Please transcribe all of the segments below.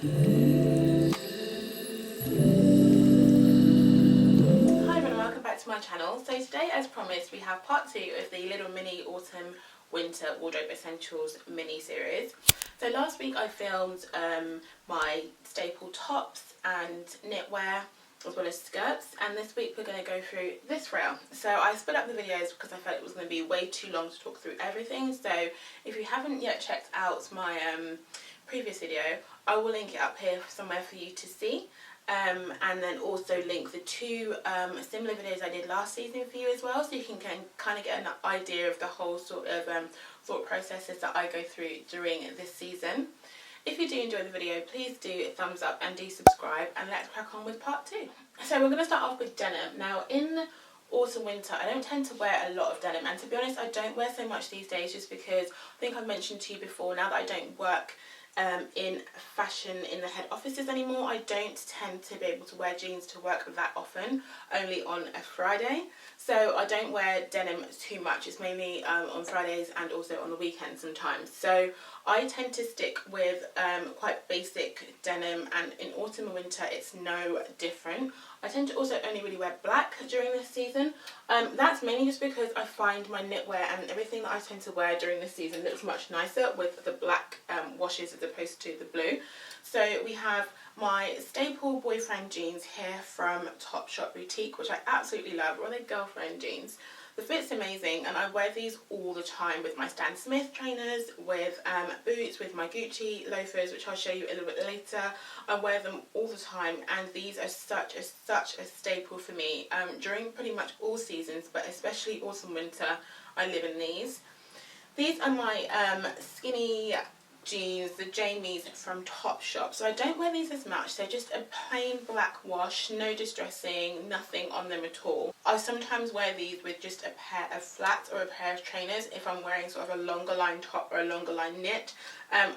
Hi everyone, welcome back to my channel. So today, as promised, we have part 2 of the Little Mini Autumn Winter Wardrobe Essentials mini series. So last week I filmed my staple tops and knitwear as well as skirts, and this week we're going to go through this rail. So I split up the videos because I felt it was going to be way too long to talk through everything. So if you haven't yet checked out my previous video, I will link it up here somewhere for you to see. And then also link the two similar videos I did last season for you as well, so you can kind of get an idea of the whole sort of thought processes that I go through during this season. If you do enjoy the video, please do a thumbs up and do subscribe, and let's crack on with part 2. So we're going to start off with denim. Now in autumn winter I don't tend to wear a lot of denim, and to be honest I don't wear so much these days just because I think I've mentioned to you before, now that I don't work in fashion in the head offices anymore, I don't tend to be able to wear jeans to work that often, only on a Friday. So I don't wear denim too much, it's mainly on Fridays and also on the weekend sometimes. So I tend to stick with quite basic denim, and in autumn and winter it's no different. I tend to also only really wear black during this season. That's mainly just because I find my knitwear and everything that I tend to wear during this season looks much nicer with the black washes as opposed to the blue. So we have my staple boyfriend jeans here from Topshop Boutique, which I absolutely love, or they're girlfriend jeans. The fit's amazing, and I wear these all the time with my Stan Smith trainers, with boots, with my Gucci loafers, which I'll show you a little bit later. I wear them all the time, and these are such a staple for me during pretty much all seasons, but especially autumn winter. I live in these. These are my skinny jeans, the Jamies from Topshop. So I don't wear these as much. They're just a plain black wash, no distressing, nothing on them at all. I sometimes wear these with just a pair of flats or a pair of trainers if I'm wearing sort of a longer line top or a longer line knit.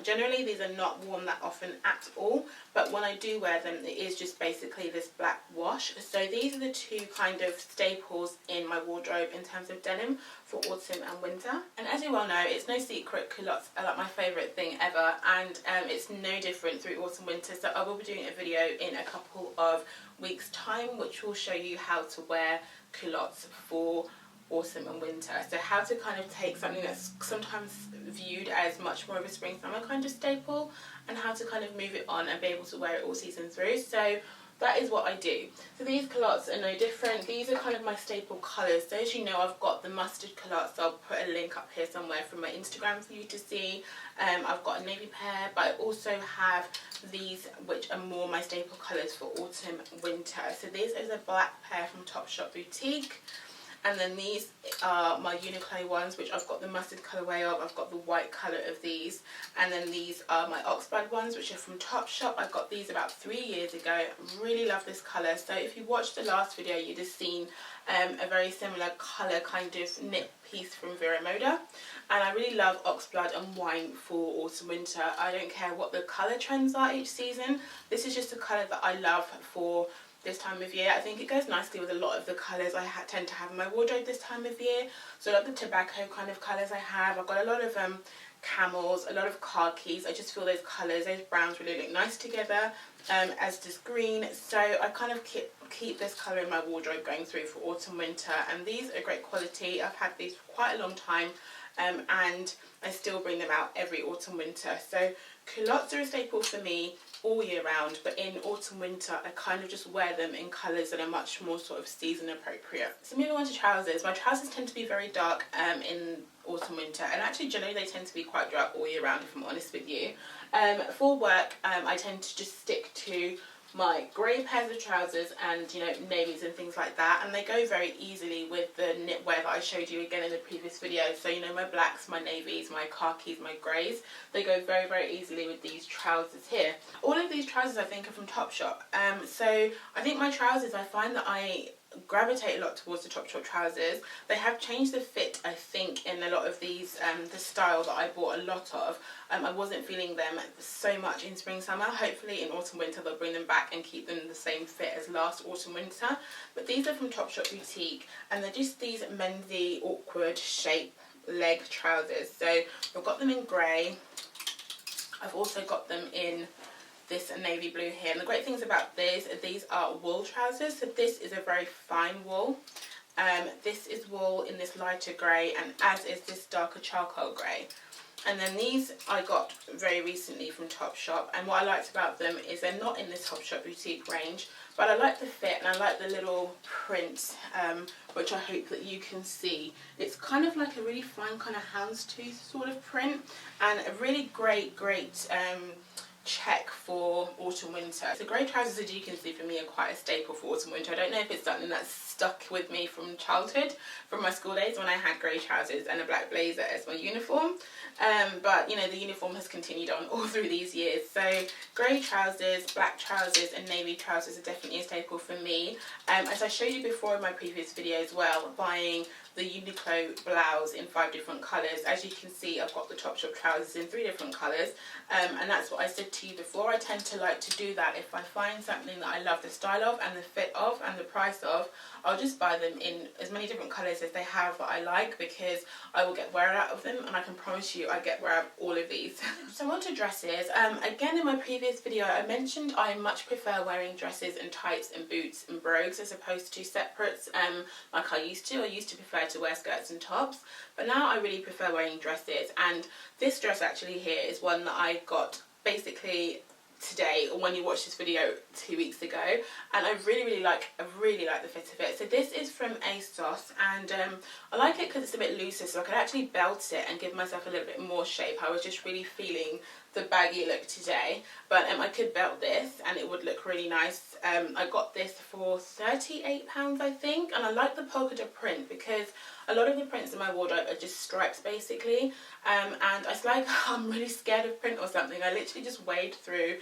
Generally these are not worn that often at all, but when I do wear them it is just basically this black wash. So these are the two kind of staples in my wardrobe in terms of denim for autumn and winter. And as you well know, it's no secret culottes are like my favourite thing ever, and it's no different through autumn winter. So I will be doing a video in a couple of weeks time which will show you how to wear culottes for autumn and winter. So how to kind of take something that's sometimes viewed as much more of a spring summer kind of staple and how to kind of move it on and be able to wear it all season through. So that is what I do. So these culottes are no different. These are kind of my staple colours. So as you know, I've got the mustard culottes. I'll put a link up here somewhere from my Instagram for you to see. I've got a navy pair, but I also have these which are more my staple colours for autumn winter. So this is a black pair from Topshop Boutique. And then these are my Uniqlo ones, which I've got the mustard colourway of. I've got the white colour of these. And then these are my Oxblood ones, which are from Topshop. I got these about 3 years ago. I really love this colour. So if you watched the last video, you'd have seen a very similar colour kind of knit piece from Vera Moda. And I really love Oxblood and wine for autumn winter. I don't care what the colour trends are each season. This is just a colour that I love for this time of year. I think it goes nicely with a lot of the colours I tend to have in my wardrobe this time of year. So a lot of the tobacco kind of colours I have. I've got a lot of camels, a lot of khakis. I just feel those colours, those browns really look nice together, as does green. So I kind of keep this colour in my wardrobe going through for autumn winter, and these are great quality. I've had these for quite a long time, and I still bring them out every autumn winter. So culottes are a staple for me all year round, but in autumn winter I kind of just wear them in colours that are much more sort of season appropriate. So moving on to trousers. My trousers tend to be very dark in autumn winter, and actually generally they tend to be quite dark all year round if I'm honest with you. For work I tend to just stick to my grey pairs of trousers and, you know, navies and things like that, and they go very easily with the knitwear that I showed you again in the previous video. So, you know, my blacks, my navies, my khakis, my greys, they go very easily with these trousers here. All of these trousers I think are from Topshop. So I think my trousers, I find that I gravitate a lot towards the Topshop trousers. They have changed the fit, I think, in a lot of these, the style that I bought a lot of. I wasn't feeling them so much in spring summer. Hopefully in autumn winter they'll bring them back and keep them the same fit as last autumn winter. But these are from Topshop Boutique, and they're just these mensy awkward shape leg trousers. So I've got them in grey. I've also got them in this navy blue here. And the great things about these are wool trousers. So this is a very fine wool. This is wool in this lighter grey, and as is this darker charcoal grey. And then these I got very recently from Topshop, and what I liked about them is they're not in this Topshop boutique range, but I like the fit and I like the little print, which I hope that you can see. It's kind of like a really fine kind of houndstooth sort of print, and a really great check for autumn winter. So grey trousers, as you can see, for me are quite a staple for autumn winter. I don't know if it's something that's stuck with me from childhood, from my school days when I had grey trousers and a black blazer as my uniform, but you know, the uniform has continued on all through these years. So grey trousers, black trousers and navy trousers are definitely a staple for me. As I showed you before in my previous video as well, buying the Uniqlo blouse in 5 different colours. As you can see, I've got the Topshop trousers in 3 different colours, and that's what I said to you before. I tend to like to do that. If I find something that I love the style of and the fit of and the price of, I'll just buy them in as many different colours as they have that I like, because I will get wear out of them, and I can promise you I get wear out of all of these. So on to dresses. Again, in my previous video I mentioned I much prefer wearing dresses and tights and boots and brogues as opposed to separates like I used to. I used to prefer to wear skirts and tops, but now I really prefer wearing dresses, and this dress actually here is one that I got basically today, or when you watched this video 2 weeks ago, and I really like the fit of it. So this is from ASOS, and I like it because it's a bit looser, so I could actually belt it and give myself a little bit more shape. I was just really feeling the baggy look today, but I could belt this and it would look really nice. I got this for £38 I think, and I like the polka dot print because a lot of the prints in my wardrobe are just stripes basically, and it's like I'm really scared of print or something. I literally just wade through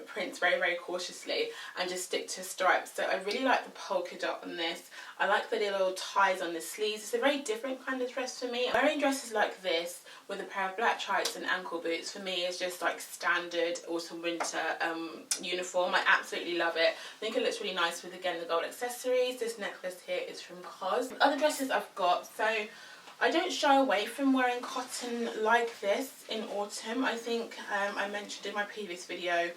prints very cautiously and just stick to stripes. So I really like the polka dot on this. I like the little ties on the sleeves. It's a very different kind of dress for me. Wearing dresses like this with a pair of black tights and ankle boots for me is just like standard autumn winter uniform. I absolutely love it. I think it looks really nice with, again, the gold accessories. This necklace here is from COS. Other dresses I've got, so I don't shy away from wearing cotton like this in autumn. I think I mentioned in my previous video,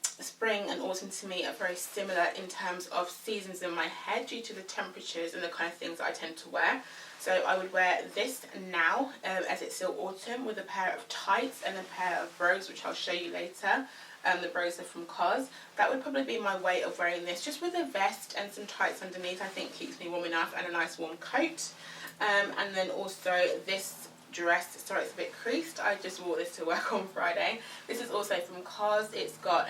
spring and autumn to me are very similar in terms of seasons in my head due to the temperatures and the kind of things that I tend to wear. So I would wear this now as it's still autumn, with a pair of tights and a pair of brogues, which I'll show you later. The brogues are from COS. That would probably be my way of wearing this, just with a vest and some tights underneath. I think keeps me warm enough, and a nice warm coat. And then also this dress, sorry it's a bit creased, I just wore this to work on Friday. This is also from COS. It's got,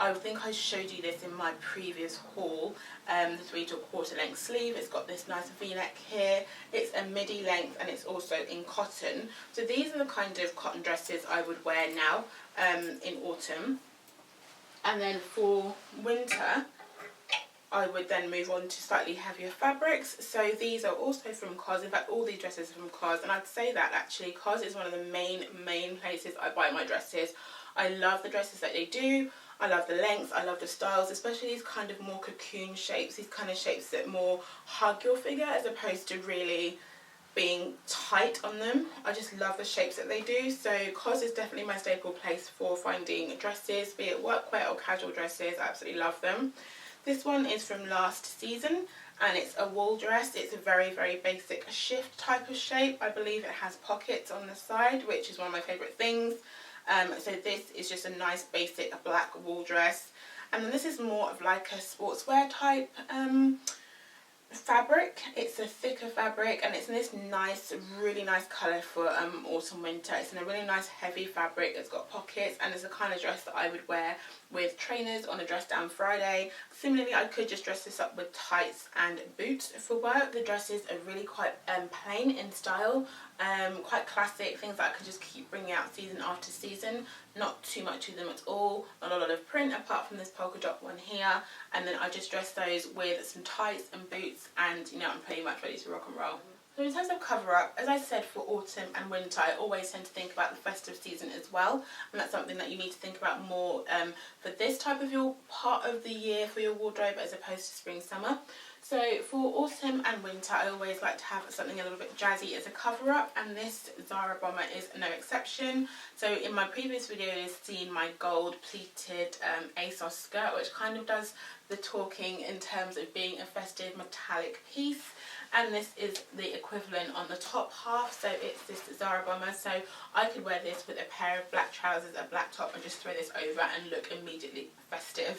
I think I showed you this in my previous haul, the 3/4 length sleeve. It's got this nice v-neck here. It's a midi length, and it's also in cotton. So these are the kind of cotton dresses I would wear now in autumn. And then for winter, I would then move on to slightly heavier fabrics. So these are also from COS. In fact, all these dresses are from COS, and I'd say that actually COS is one of the main places I buy my dresses. I love the dresses that they do. I love the lengths, I love the styles, especially these kind of more cocoon shapes, these kind of shapes that more hug your figure as opposed to really being tight on them. I just love the shapes that they do. So COS is definitely my staple place for finding dresses, be it workwear or casual dresses. I absolutely love them. This one is from last season, and it's a wool dress. It's a very basic shift type of shape. I believe it has pockets on the side, which is one of my favourite things. So this is just a nice basic black wool dress, and then this is more of like a sportswear type fabric. It's a thicker fabric, and it's in this nice, really nice colour for autumn winter. It's in a really nice heavy fabric. It's got pockets, and it's the kind of dress that I would wear with trainers on a dress down Friday. Similarly, I could just dress this up with tights and boots for work. The dresses are really quite plain in style, quite classic, things that I can just keep bringing out season after season. Not too much to them at all, not a lot of print apart from this polka dot one here, and then I just dress those with some tights and boots, and you know, I'm pretty much ready to rock and roll. So in terms of cover up, as I said, for autumn and winter, I always tend to think about the festive season as well, and that's something that you need to think about more for this type of your part of the year for your wardrobe as opposed to spring summer. So for autumn and winter, I always like to have something a little bit jazzy as a cover up, and this Zara bomber is no exception. So in my previous video you've seen my gold pleated ASOS skirt, which kind of does the talking in terms of being a festive metallic piece. And this is the equivalent on the top half, so it's this Zara bomber. So I could wear this with a pair of black trousers, a black top, and just throw this over and look immediately festive.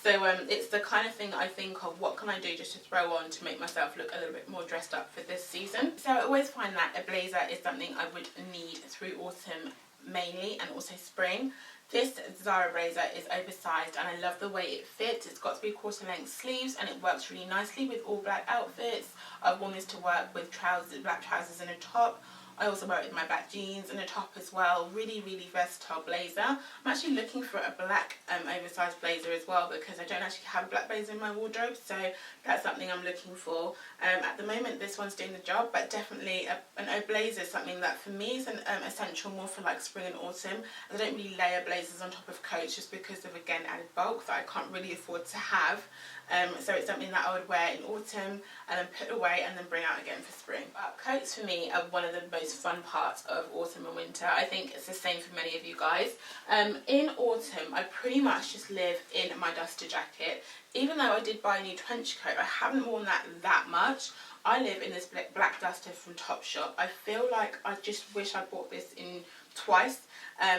So it's the kind of thing I think of, what can I do just to throw on to make myself look a little bit more dressed up for this season. So I always find that a blazer is something I would need through autumn mainly, and also spring. This Zara blazer is oversized and I love the way it fits. It's got 3/4 length sleeves and it works really nicely with all black outfits. I've worn this to work with trousers, black trousers and a top. I also wear it with my black jeans and a top as well. Really, really versatile blazer. I'm actually looking for a black oversized blazer as well, because I don't actually have a black blazer in my wardrobe, so that's something I'm looking for. At the moment this one's doing the job, but definitely an blazer is something that for me is an essential more for like spring and autumn. I don't really layer blazers on top of coats just because of, again, added bulk that I can't really afford to have. So it's something that I would wear in autumn and then put away and then bring out again for spring. But coats for me are one of the most fun parts of autumn and winter. I think it's the same for many of you guys. In autumn I pretty much just live in my duster jacket. Even though I did buy a new trench coat, I haven't worn that much. I live in this black duster from Topshop. I feel like I just wish I bought this in twice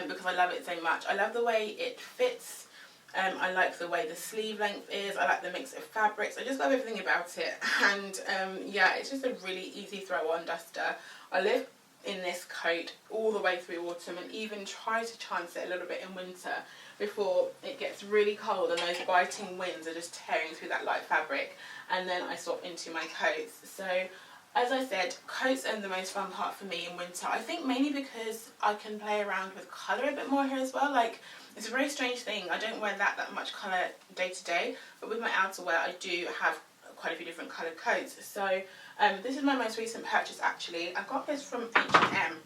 because I love it so much. I love the way it fits. I like the way the sleeve length is. I like the mix of fabrics. I just love everything about it. And yeah, it's just a really easy throw on duster. I live in this coat all the way through autumn and even try to chance it a little bit in winter before it gets really cold and those biting winds are just tearing through that light fabric, and then I swap into my coats. So as I said, coats are the most fun part for me in winter. I think mainly because I can play around with colour a bit more here as well. Like, it's a very strange thing. I don't wear that much colour day to day, but with my outerwear I do have quite a few different coloured coats. So this is my most recent purchase actually. I got this from H&M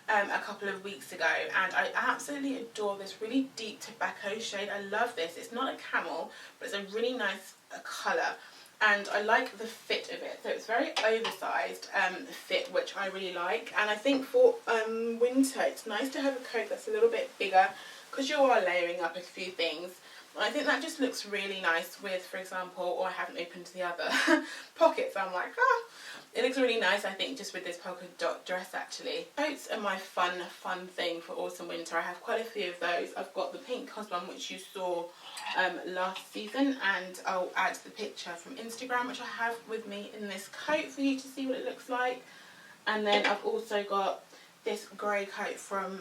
a couple of weeks ago, and I absolutely adore this really deep tobacco shade. I love this. It's not a camel, but it's a really nice colour. And I like the fit of it, so it's very oversized fit, which I really like. And I think for winter it's nice to have a coat that's a little bit bigger, because you are layering up a few things. And I think that just looks really nice with, for example, I haven't opened the other pockets. I'm like, it looks really nice, I think, just with this polka dot dress actually. Coats are my fun thing for autumn winter. I have quite a few of those. I've got the pink one which you saw last season, and I'll add the picture from Instagram which I have with me in this coat for you to see what it looks like. And then I've also got this grey coat from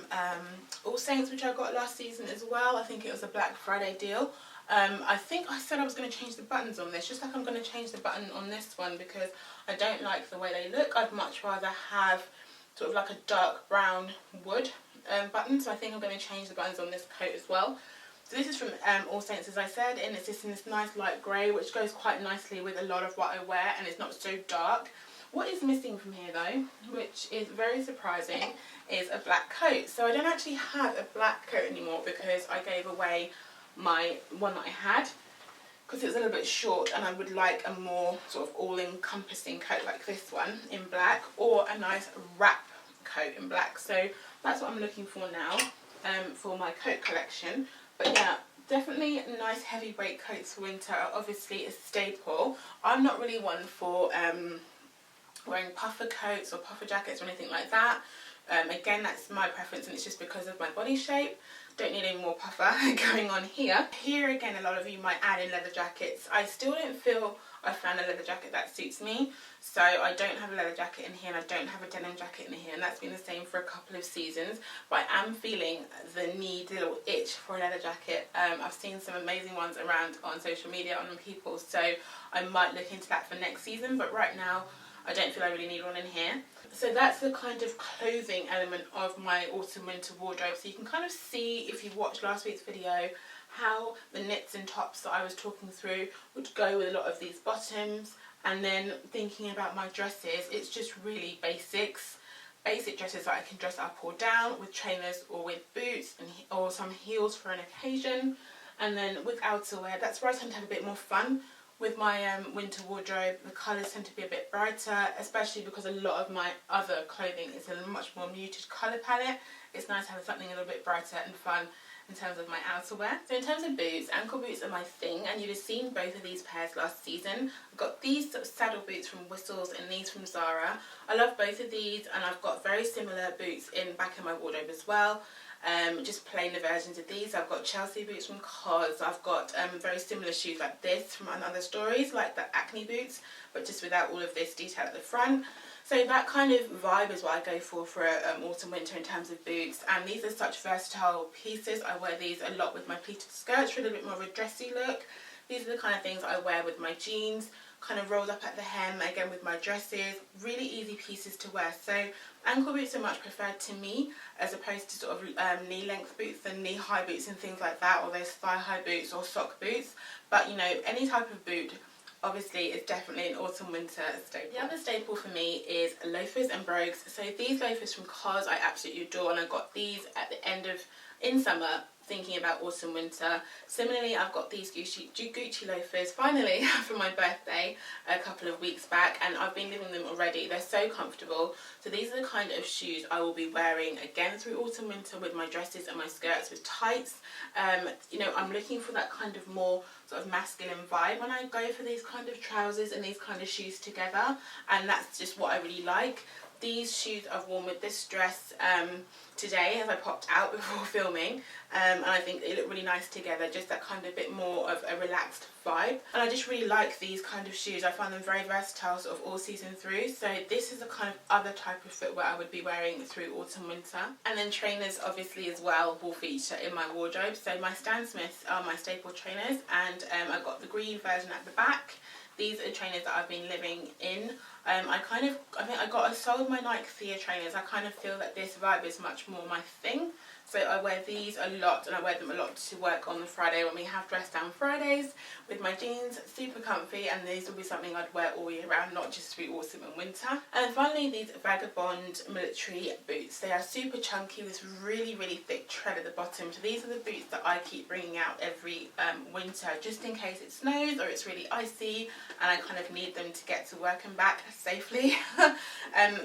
All Saints, which I got last season as well. I think it was a Black Friday deal. I think I said I was going to change the buttons on this, just like I'm going to change the button on this one, because I don't like the way they look. I'd much rather have sort of like a dark brown wood button, so I think I'm going to change the buttons on this coat as well. So this is from All Saints, as I said, and it's just in this nice light grey, which goes quite nicely with a lot of what I wear, and it's not so dark. What is missing from here though, which is very surprising, is a black coat. So I don't actually have a black coat anymore because I gave away my one that I had because it was a little bit short, and I would like a more sort of all-encompassing coat like this one in black, or a nice wrap coat in black. So that's what I'm looking for now for my coat collection. But yeah, definitely nice heavyweight coats for winter are obviously a staple. I'm not really one for wearing puffer coats or puffer jackets or anything like that. Again, that's my preference, and it's just because of my body shape. Don't need any more puffer going on here. Here again, a lot of you might add in leather jackets. I still don't feel I found a leather jacket that suits me, so I don't have a leather jacket in here, and I don't have a denim jacket in here, and that's been the same for a couple of seasons. But I am feeling the little itch for a leather jacket. I've seen some amazing ones around on social media on people, so I might look into that for next season, but right now I don't feel I really need one in here. So that's the kind of clothing element of my autumn winter wardrobe. So you can kind of see, if you watched last week's video, how the knits and tops that I was talking through would go with a lot of these bottoms. And then thinking about my dresses, it's just really basics. Basic dresses that I can dress up or down with trainers or with boots, or some heels for an occasion. And then with outerwear, that's where I tend to have a bit more fun with my winter wardrobe, the colours tend to be a bit brighter, especially because a lot of my other clothing is a much more muted colour palette. It's nice to have something a little bit brighter and fun in terms of my outerwear. So in terms of boots, ankle boots are my thing, and you'd have seen both of these pairs last season. I've got these sort of saddle boots from Whistles and these from Zara. I love both of these, and I've got very similar boots back in my wardrobe as well. Just plainer versions of these. I've got Chelsea boots from COS. I've got very similar shoes like this from Other Stories, like the Acne boots, but just without all of this detail at the front. So that kind of vibe is what I go for autumn winter in terms of boots, and these are such versatile pieces. I wear these a lot with my pleated skirts for a little bit more of a dressy look. These are the kind of things I wear with my jeans, kind of rolled up at the hem, again with my dresses. Really easy pieces to wear. So ankle boots are much preferred to me as opposed to sort of knee length boots and knee high boots and things like that, or those thigh high boots or sock boots. But you know, any type of boot obviously is definitely an autumn winter staple. The other staple for me is loafers and brogues. So these loafers from COS I absolutely adore, and I got these at the end of in summer thinking about autumn winter. Similarly, I've got these Gucci loafers finally for my birthday a couple of weeks back, and I've been living them already. They're so comfortable. So these are the kind of shoes I will be wearing again through autumn winter with my dresses and my skirts with tights. You know, I'm looking for that kind of more sort of masculine vibe when I go for these kind of trousers and these kind of shoes together, and that's just what I really like. These shoes I've worn with this dress today as I popped out before filming, and I think they look really nice together, just that kind of bit more of a relaxed vibe. And I just really like these kind of shoes. I find them very versatile sort of all season through. So this is the kind of other type of footwear I would be wearing through autumn winter. And then trainers obviously as well will feature in my wardrobe. So my Stan Smiths are my staple trainers, and I've got the green version at the back. These are trainers that I've been living in. I sold my Nike Thea trainers. I kind of feel that this vibe is much more my thing. So I wear these a lot, and I wear them a lot to work on the Friday when we have dress down Fridays with my jeans, super comfy, and these will be something I'd wear all year round, not just through autumn and winter. And finally, these Vagabond military boots. They are super chunky with really, really thick tread at the bottom. So these are the boots that I keep bringing out every winter, just in case it snows or it's really icy, and I kind of need them to get to work and back safely.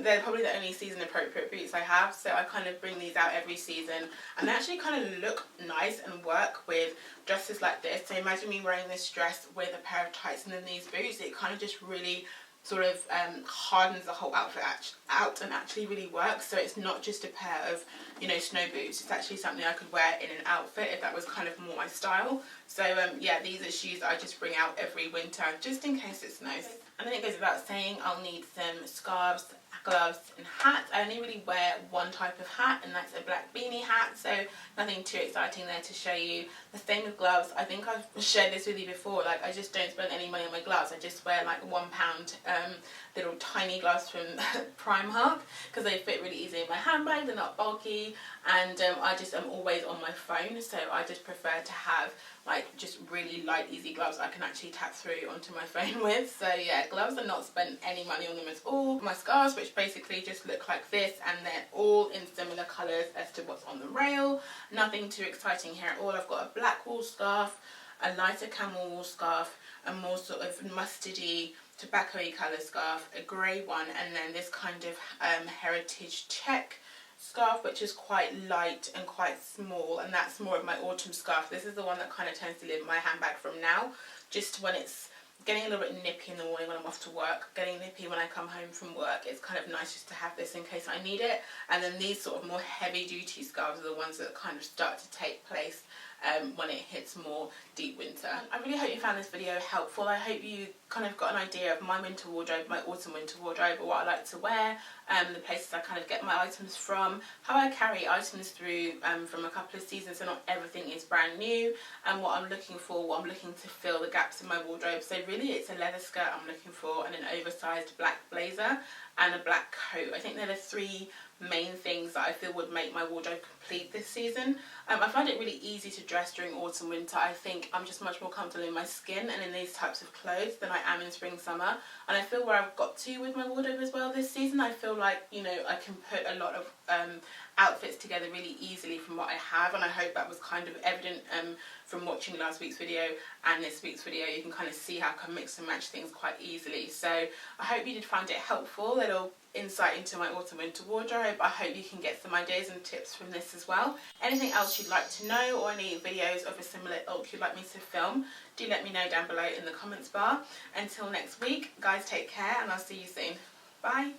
They're probably the only season appropriate boots I have, so I kind of bring these out every season, and they actually kind of look nice and work with dresses like this. So imagine me wearing this dress with a pair of tights and then these boots. It kind of just really sort of hardens the whole outfit out and actually really works. So it's not just a pair of, you know, snow boots. It's actually something I could wear in an outfit if that was kind of more my style. So yeah, these are shoes that I just bring out every winter just in case it snows. And then it goes without saying, I'll need some scarves, gloves and hats. I only really wear one type of hat, and that's a black beanie hat, so nothing too exciting there to show you. The same with gloves. I think I've shared this with you before, like I just don't spend any money on my gloves. I just wear like £1 little tiny gloves from Primark because they fit really easy in my handbag, they're not bulky, and I just am always on my phone, so I just prefer to have like just really light easy gloves I can actually tap through onto my phone with. So yeah, gloves are not spent any money on them at all. My scarves, which basically just look like this, and they're all in similar colours as to what's on the rail. Nothing too exciting here at all. I've got a black wool scarf, a lighter camel wool scarf, a more sort of mustardy tobacco-y colour scarf, a grey one, and then this kind of heritage check scarf, which is quite light and quite small, and that's more of my autumn scarf. This is the one that kind of tends to live in my handbag from now, just when it's getting a little bit nippy in the morning when I'm off to work, getting nippy when I come home from work. It's kind of nice just to have this in case I need it. And then these sort of more heavy duty scarves are the ones that kind of start to take place when it hits more deep winter. I really hope you found this video helpful. I hope you kind of got an idea of my winter wardrobe, my autumn winter wardrobe, or what I like to wear, the places I kind of get my items from, how I carry items through from a couple of seasons, so not everything is brand new, and what I'm looking for, what I'm looking to fill the gaps in my wardrobe. So really it's a leather skirt I'm looking for, and an oversized black blazer and a black coat. I think they're the three main things that I feel would make my wardrobe complete this season. I find it really easy to dress during autumn winter. I think I'm just much more comfortable in my skin and in these types of clothes than I am in spring summer, and I feel where I've got to with my wardrobe as well this season. I feel like, you know, I can put a lot of outfits together really easily from what I have, and I hope that was kind of evident from watching last week's video and this week's video. You can kind of see how I can mix and match things quite easily. So I hope you did find it helpful, a little insight into my autumn winter wardrobe. I hope you can get some ideas and tips from this as well. Anything else you'd like to know, or any videos of a similar ilk you'd like me to film, do let me know down below in the comments bar. Until next week, guys, take care, and I'll see you soon. Bye.